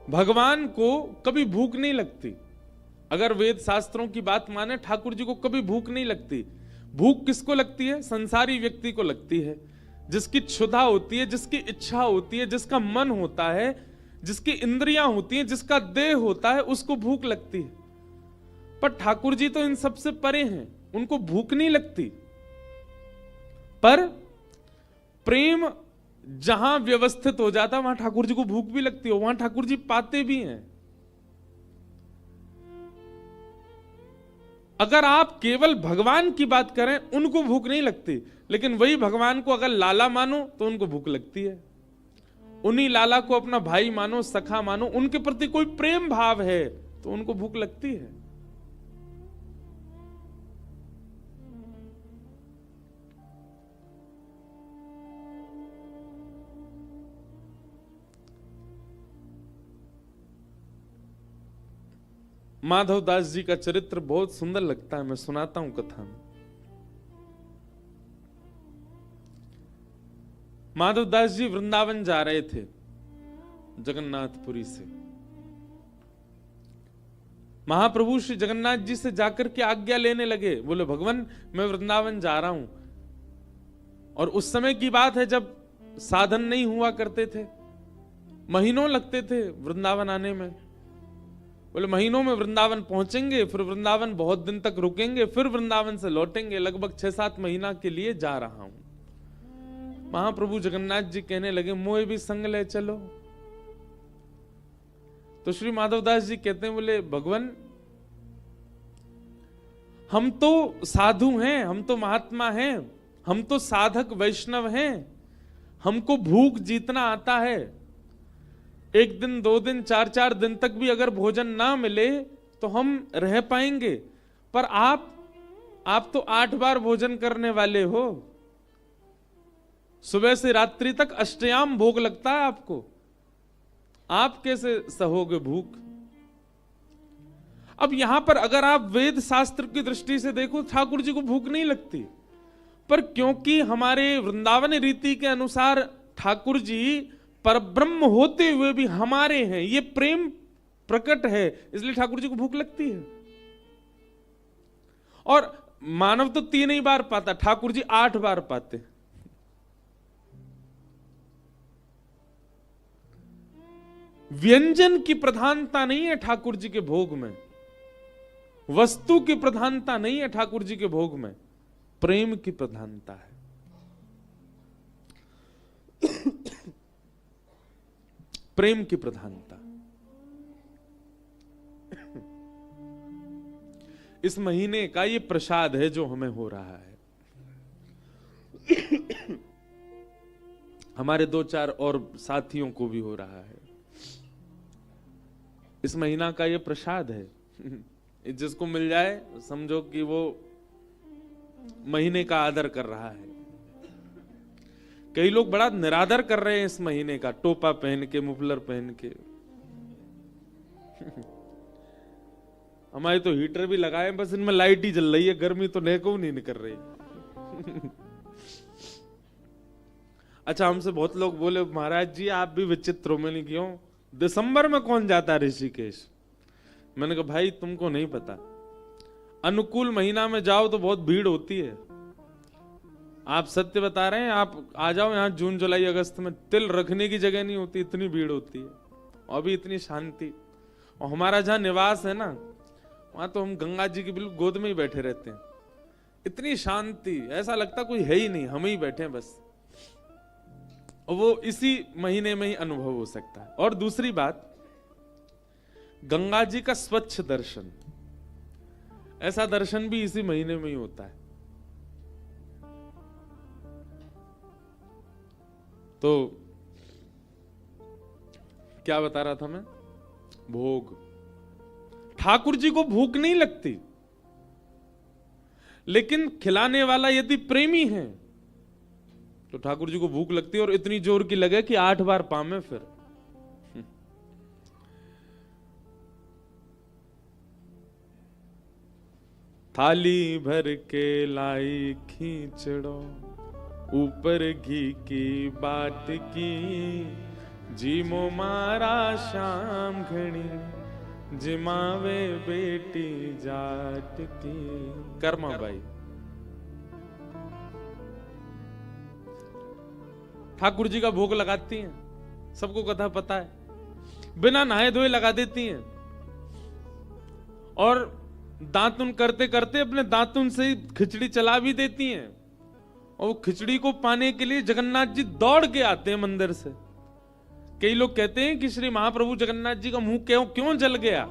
भगवान को कभी भूख नहीं लगती। अगर वेद शास्त्रों की बात माने, ठाकुर जी को कभी भूख नहीं लगती। भूख किसको लगती है? संसारी व्यक्ति को लगती है, जिसकी क्षुधा होती है, जिसकी इच्छा होती है, जिसका मन होता है, जिसकी इंद्रियां होती हैं, जिसका देह होता है, उसको भूख लगती है। पर ठाकुर जी तो इन सबसे परे हैं, उनको भूख नहीं लगती। पर प्रेम जहां व्यवस्थित हो जाता है वहां ठाकुर जी को भूख भी लगती है, वहां ठाकुर जी पाते भी हैं। अगर आप केवल भगवान की बात करें, उनको भूख नहीं लगती, लेकिन वही भगवान को अगर लाला मानो तो उनको भूख लगती है। उन्हीं लाला को अपना भाई मानो, सखा मानो, उनके प्रति कोई प्रेम भाव है तो उनको भूख लगती है। माधव दास जी का चरित्र बहुत सुंदर लगता है, मैं सुनाता हूं कथा में। माधव दास जी वृंदावन जा रहे थे जगन्नाथपुरी से। महाप्रभु श्री जगन्नाथ जी से जाकर के आज्ञा लेने लगे, बोले भगवान मैं वृंदावन जा रहा हूं। और उस समय की बात है जब साधन नहीं हुआ करते थे, महीनों लगते थे वृंदावन आने में। बोले महीनों में वृंदावन पहुंचेंगे, फिर वृंदावन बहुत दिन तक रुकेंगे, फिर वृंदावन से लौटेंगे, लगभग 6-7 महीना के लिए जा रहा हूं। महाप्रभु जगन्नाथ जी कहने लगे मोए भी संग ले चलो। तो श्री माधवदास जी कहते हैं, बोले भगवान हम तो साधु हैं, हम तो महात्मा हैं, हम तो साधक वैष्णव हैं, हमको भूख जीतना आता है। 1 दिन 2 दिन 4-4 दिन तक भी अगर भोजन ना मिले तो हम रह पाएंगे, पर आप तो 8 बार भोजन करने वाले हो, सुबह से रात्रि तक अष्टयाम भोग लगता है आपको, आप कैसे सहोगे भूख? अब यहां पर अगर आप वेद शास्त्र की दृष्टि से देखो, ठाकुर जी को भूख नहीं लगती, पर क्योंकि हमारे वृंदावन रीति के अनुसार ठाकुर जी परब्रह्म होते हुए भी हमारे हैं, ये प्रेम प्रकट है, इसलिए ठाकुर जी को भूख लगती है। और मानव तो 3 ही बार पाता, ठाकुर जी 8 बार पाते। व्यंजन की प्रधानता नहीं है ठाकुर जी के भोग में, वस्तु की प्रधानता नहीं है ठाकुर जी के भोग में, प्रेम की प्रधानता है। प्रेम की प्रधानता। इस महीने का ये प्रसाद है जो हमें हो रहा है। हमारे 2-4 और साथियों को भी हो रहा है। इस महीना का ये प्रसाद है। जिसको मिल जाए समझो कि वो महीने का आदर कर रहा है। कई लोग बड़ा निरादर कर रहे हैं इस महीने का, टोपा पहन के, मुफलर पहन के। हमारे तो हीटर भी लगाए, बस इनमें लाइट ही जल रही है, गर्मी तो नेको नहीं निकल रही। अच्छा, हमसे बहुत लोग बोले महाराज जी आप भी विचित्र हो। मैंने क्यों? दिसंबर में कौन जाता है ऋषिकेश? मैंने कहा भाई तुमको नहीं पता, अनुकूल महीना में जाओ तो बहुत भीड़ होती है। आप सत्य बता रहे हैं, आप आ जाओ यहाँ जून जुलाई अगस्त में, तिल रखने की जगह नहीं होती, इतनी भीड़ होती है, और भी इतनी शांति। और हमारा जहाँ निवास है ना, वहां तो हम गंगा जी की बिल्कुल गोद में ही बैठे रहते हैं, इतनी शांति, ऐसा लगता कोई है ही नहीं, हम ही बैठे हैं बस। और वो इसी महीने में ही अनुभव हो सकता है। और दूसरी बात, गंगा जी का स्वच्छ दर्शन, ऐसा दर्शन भी इसी महीने में ही होता है। तो क्या बता रहा था मैं? भोग। ठाकुर जी को भूख नहीं लगती, लेकिन खिलाने वाला यदि प्रेमी है तो ठाकुर जी को भूख लगती है, और इतनी जोर की लगे कि 8 बार पामे। फिर थाली भर के लाई खींचड़ो, ऊपर घी की बात की, जीमो मारा श्याम घणी जिमावे बेटी जाट की। कर्मा भाई ठाकुर जी का भोग लगाती हैं, सबको कथा पता है, बिना नहाए धोए लगा देती हैं और दातुन करते करते अपने दातुन से खिचड़ी चला भी देती हैं। और वो खिचड़ी को पाने के लिए जगन्नाथ जी दौड़ के आते हैं मंदिर से। कई लोग कहते हैं कि श्री महाप्रभु जगन्नाथ जी का मुंह क्यों जल गया?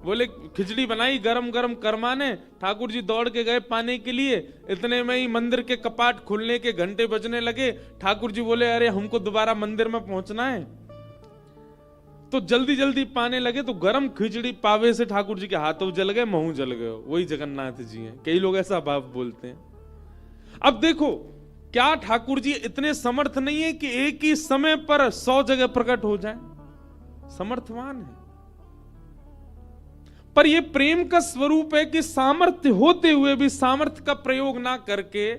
बोले खिचड़ी बनाई गरम गरम करमाने, ठाकुर जी दौड़ के गए पाने के लिए, इतने में ही मंदिर के कपाट खुलने के घंटे बजने लगे। ठाकुर जी बोले अरे हमको दोबारा मंदिर में पहुंचना है, तो जल्दी जल्दी पाने लगे, तो गरम खिचड़ी पावे से ठाकुर जी के हाथों जल गए, मुंह जल गए। वही जगन्नाथ जी हैं। कई लोग ऐसा भाव बोलते हैं। अब देखो, क्या ठाकुर जी इतने समर्थ नहीं है कि एक ही समय पर 100 जगह प्रकट हो जाए? समर्थवान है, पर यह प्रेम का स्वरूप है कि सामर्थ्य होते हुए भी सामर्थ्य का प्रयोग ना करके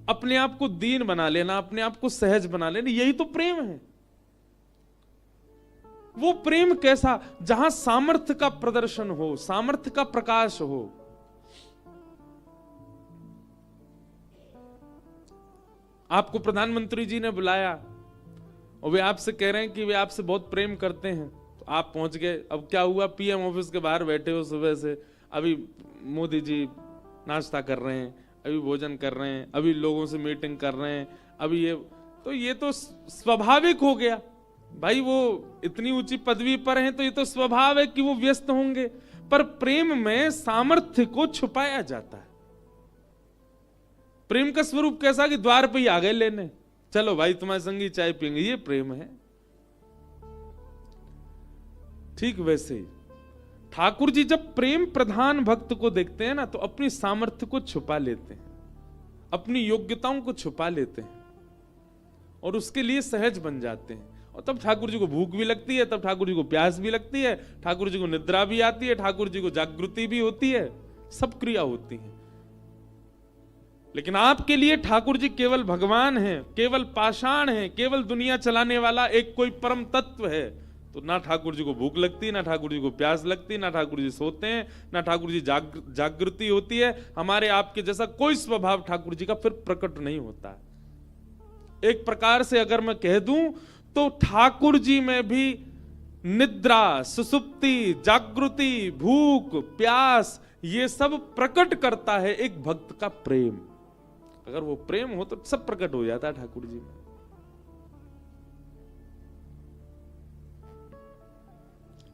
अपने आप को दीन बना लेना, अपने आप को सहज बना लेना, यही तो प्रेम है। वो प्रेम कैसा? जहां सामर्थ्य का प्रदर्शन हो, सामर्थ्य का प्रकाश हो। आपको प्रधानमंत्री जी ने बुलाया और वे आपसे कह रहे हैं कि वे आपसे बहुत प्रेम करते हैं, तो आप पहुंच गए। अब क्या हुआ, पीएम ऑफिस के बाहर बैठे हो सुबह से, अभी मोदी जी नाश्ता कर रहे हैं, अभी भोजन कर रहे हैं, अभी लोगों से मीटिंग कर रहे हैं, अभी ये तो स्वाभाविक हो गया भाई। वो इतनी ऊंची पदवी पर हैं तो ये तो स्वभाव है कि वो व्यस्त होंगे। पर प्रेम में सामर्थ्य को छुपाया जाता है। प्रेम का स्वरूप कैसा कि द्वार पे ही आ गए लेने, चलो भाई तुम्हारे संगी चाय पियेंगे, ये प्रेम है। ठीक वैसे ही ठाकुर जी जब प्रेम प्रधान भक्त को देखते हैं ना, तो अपनी सामर्थ्य को छुपा लेते हैं, अपनी योग्यताओं को छुपा लेते हैं और उसके लिए सहज बन जाते हैं। और तब ठाकुर जी को भूख भी लगती है, तब ठाकुर जी को प्यास भी लगती है, ठाकुर जी को निद्रा भी आती है, ठाकुर जी को जागृति भी होती है, सब क्रिया होती है। लेकिन आपके लिए ठाकुर जी केवल भगवान हैं, केवल पाषाण हैं, केवल दुनिया चलाने वाला एक कोई परम तत्व है। तो ना ठाकुर जी को भूख लगती, ना ठाकुर जी को प्यास लगती, ना ठाकुर जी सोते हैं, ना ठाकुर जी जागृति होती है। हमारे आपके जैसा कोई स्वभाव ठाकुर जी का फिर प्रकट नहीं होता। एक प्रकार से अगर मैं कह दूं तो ठाकुर जी में भी निद्रा, सुसुप्ति, जागृति, भूख, प्यास, ये सब प्रकट करता है एक भक्त का प्रेम। अगर वो प्रेम हो तो सब प्रकट हो जाता है ठाकुर जी में।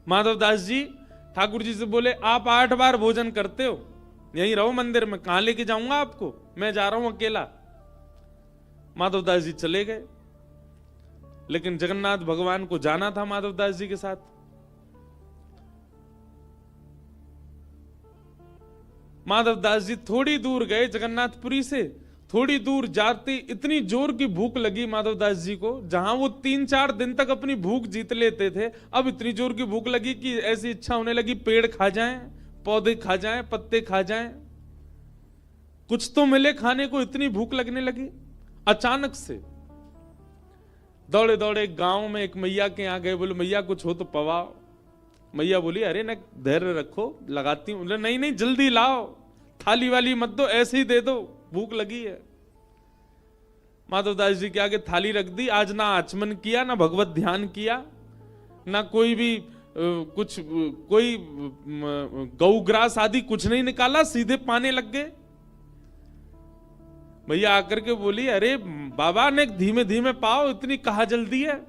माधवदास जी ठाकुर जी से बोले आप 8 बार भोजन करते हो, यहीं रहो मंदिर में, कहां लेके जाऊंगा आपको, मैं जा रहा हूं अकेला। माधवदास जी चले गए, लेकिन जगन्नाथ भगवान को जाना था माधवदास जी के साथ। माधवदास जी थोड़ी दूर गए जगन्नाथपुरी से, थोड़ी दूर जाते इतनी जोर की भूख लगी माधवदास जी को, जहां वो 3-4 दिन तक अपनी भूख जीत लेते थे, अब इतनी जोर की भूख लगी कि ऐसी इच्छा होने लगी पेड़ खा जाएं, पौधे खा जाएं, पत्ते खा जाएं, कुछ तो मिले खाने को, इतनी भूख लगने लगी। अचानक से दौड़े दौड़े गांव में एक मैया के यहाँ गए, बोले मैया कुछ हो तो पवाओ। मैया बोली अरे ना धैर्य रखो, लगाती हूं। बोले नहीं नहीं जल्दी लाओ, थाली वाली मत दो, ऐसे ही दे दो, भूख लगी है। माधवदास जी के आगे थाली रख दी। आज ना आचमन किया, ना भगवत ध्यान किया, ना कोई भी कोई गौग्रास आदि कुछ नहीं निकाला, सीधे पाने लग गए। भैया आकर के बोली अरे बाबा ने धीमे धीमे पाओ, इतनी कहा जल्दी है,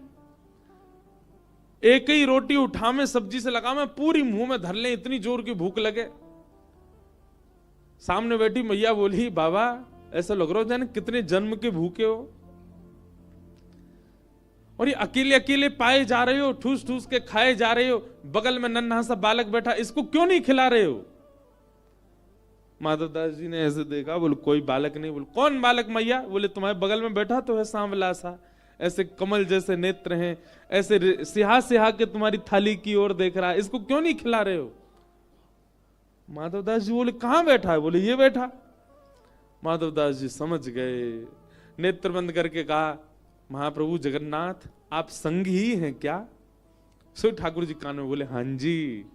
एक ही रोटी उठा में सब्जी से लगा में पूरी मुंह में धर ले, इतनी जोर की भूख लगे। सामने बैठी मैया बोली बाबा ऐसा लग रहा हो जाने कितने जन्म के भूखे हो, और ये अकेले अकेले पाए जा रहे हो, ठूस ठूस के खाए जा रहे हो, बगल में नन्हा सा बालक बैठा, इसको क्यों नहीं खिला रहे हो? माधवदास जी ने ऐसे देखा, बोले कोई बालक नहीं। बोले कौन बालक मैया? बोले तुम्हारे बगल में बैठा तो है सांवला सा, ऐसे कमल जैसे नेत्र हैं, ऐसे सिहा सिहा के तुम्हारी थाली की ओर देख रहा है, इसको क्यों नहीं खिला रहे हो? माधवदास जी बोले कहां बैठा है? बोले ये बैठा। माधवदास जी समझ गए, नेत्र बंद करके कहा महाप्रभु जगन्नाथ आप संगी हैं क्या? सो ठाकुर जी कान में बोले, हां जी।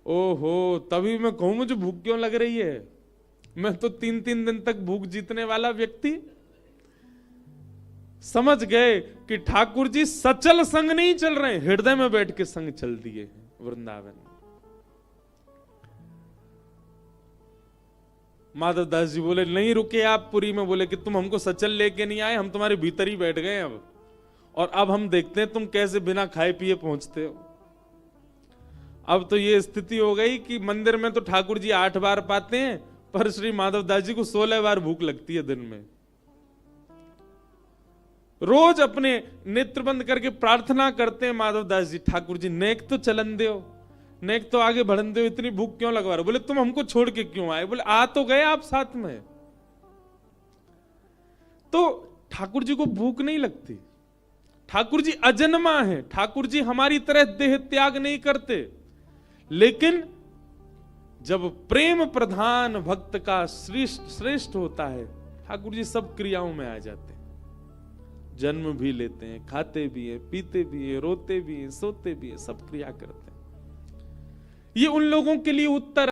ओहो, तभी मैं कहूं मुझे भूख क्यों लग रही है, मैं तो 3-3 दिन तक भूख जीतने वाला व्यक्ति। समझ गए कि ठाकुर जी सचल संग नहीं चल रहे, हृदय में बैठ के संग चल दिए हैं वृंदावन में। माधव दास जी बोले, नहीं रुके आप पुरी में, बोले कि तुम हमको सचल लेके नहीं आए, हम तुम्हारे भीतर ही बैठ गए अब, और अब हम देखते हैं तुम कैसे बिना खाए पिए पहुंचते हो। अब तो ये स्थिति हो गई कि मंदिर में तो ठाकुर जी 8 बार पाते हैं, पर श्री माधव दास जी को 16 बार भूख लगती है दिन में। रोज अपने नेत्र बंद करके प्रार्थना करते हैं माधव दास जी, ठाकुर जी नेक तो चलन दो, नेक तो आगे बढ़न दो, इतनी भूख क्यों लगवा रहे हो? बोले तुम हमको छोड़ के क्यों आए? बोले आ तो गए आप साथ में। तो ठाकुर जी को भूख नहीं लगती, ठाकुर जी अजन्मा है, ठाकुर जी हमारी तरह देह त्याग नहीं करते, लेकिन जब प्रेम प्रधान भक्त का श्रेष्ठ होता है, ठाकुर जी सब क्रियाओं में आ जाते हैं, जन्म भी लेते हैं, खाते भी हैं, पीते भी हैं, रोते भी हैं, सोते भी हैं, सब क्रिया करते हैं। ये उन लोगों के लिए उत्तर